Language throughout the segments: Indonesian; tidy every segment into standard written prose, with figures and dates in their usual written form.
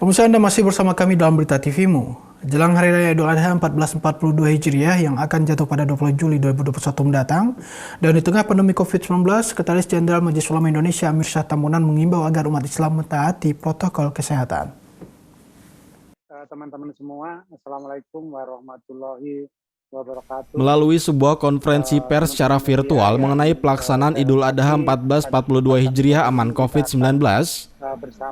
Pemirsa, Anda masih bersama kami dalam Berita TV-mu. Jelang Hari Raya Idul Adha 1442 Hijriah yang akan jatuh pada 20 Juli 2021 mendatang, dan di tengah pandemi COVID-19, Sekretaris Jenderal Majelis Ulama Indonesia Amir Syah Tambunan mengimbau agar umat Islam mentaati protokol kesehatan. Teman-teman semua, Assalamualaikum warahmatullahi wabarakatuh. Melalui sebuah konferensi pers secara virtual mengenai pelaksanaan Idul Adha 1442 Hijriah aman COVID-19,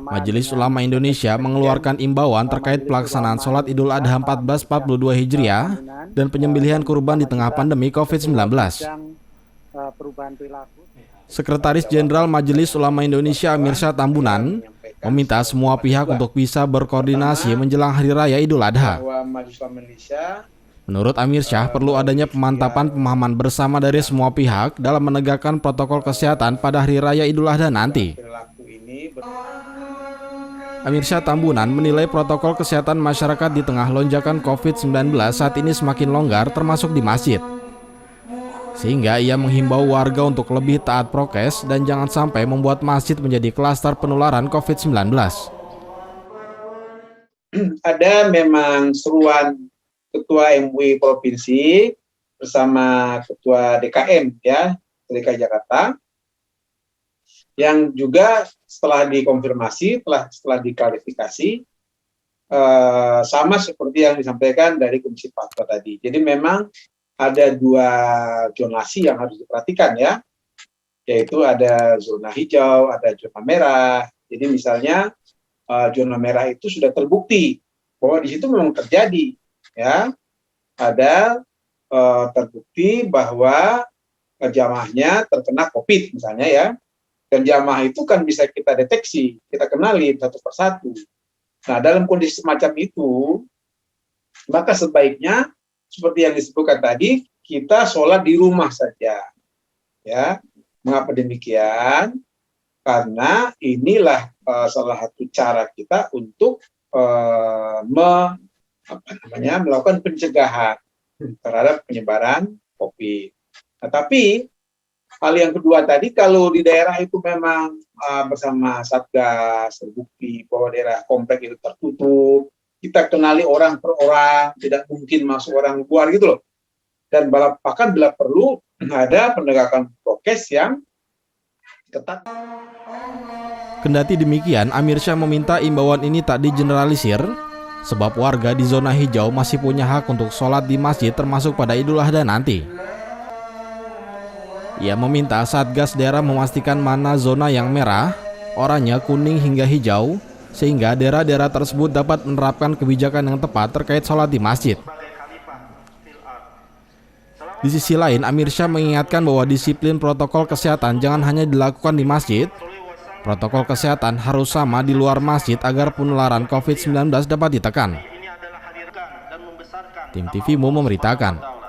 Majelis Ulama Indonesia mengeluarkan imbauan terkait pelaksanaan sholat Idul Adha 1442 Hijriah dan penyembelihan kurban di tengah pandemi COVID-19. Sekretaris Jenderal Majelis Ulama Indonesia Amir Syah Tambunan meminta semua pihak untuk bisa berkoordinasi menjelang Hari Raya Idul Adha. Menurut Amir Syah, perlu adanya pemantapan pemahaman bersama dari semua pihak dalam menegakkan protokol kesehatan pada Hari Raya Idul Adha nanti. Amir Syah Tambunan menilai protokol kesehatan masyarakat di tengah lonjakan COVID-19 saat ini semakin longgar, termasuk di masjid. Sehingga ia menghimbau warga untuk lebih taat prokes dan jangan sampai membuat masjid menjadi klaster penularan COVID-19. Ada memang seruan Ketua MUI Provinsi bersama Ketua DKM DKI Jakarta, yang juga setelah dikonfirmasi, setelah diklarifikasi, sama seperti yang disampaikan dari Komisi Fatwa tadi. Jadi memang ada dua zonasi yang harus diperhatikan yaitu ada zona hijau, ada zona merah. Jadi misalnya zona merah itu sudah terbukti bahwa di situ memang terjadi ada terbukti bahwa jamaahnya terkena COVID misalnya dan jamaah itu kan bisa kita deteksi, kita kenali satu persatu. Nah, dalam kondisi semacam itu, maka sebaiknya seperti yang disebutkan tadi, kita sholat di rumah saja. Mengapa demikian? Karena inilah salah satu cara kita untuk melakukan pencegahan terhadap penyebaran COVID. Nah, tapi hal yang kedua tadi, kalau di daerah itu memang bersama Satgas terbukti bahwa daerah komplek itu tertutup, kita kenali orang per orang, tidak mungkin masuk orang luar gitu loh. Dan bahkan bila perlu ada penegakan prokes yang ketat. Kendati demikian, Amir Syah meminta imbauan ini tak digeneralisir, sebab warga di zona hijau masih punya hak untuk sholat di masjid termasuk pada Idul Adha nanti. Ia meminta Satgas daerah memastikan mana zona yang merah, oranye, kuning hingga hijau, sehingga daerah-daerah tersebut dapat menerapkan kebijakan yang tepat terkait sholat di masjid. Di sisi lain, Amir Syah mengingatkan bahwa disiplin protokol kesehatan jangan hanya dilakukan di masjid. Protokol kesehatan harus sama di luar masjid agar penularan COVID-19 dapat ditekan. Tim TV-mu memberitakan.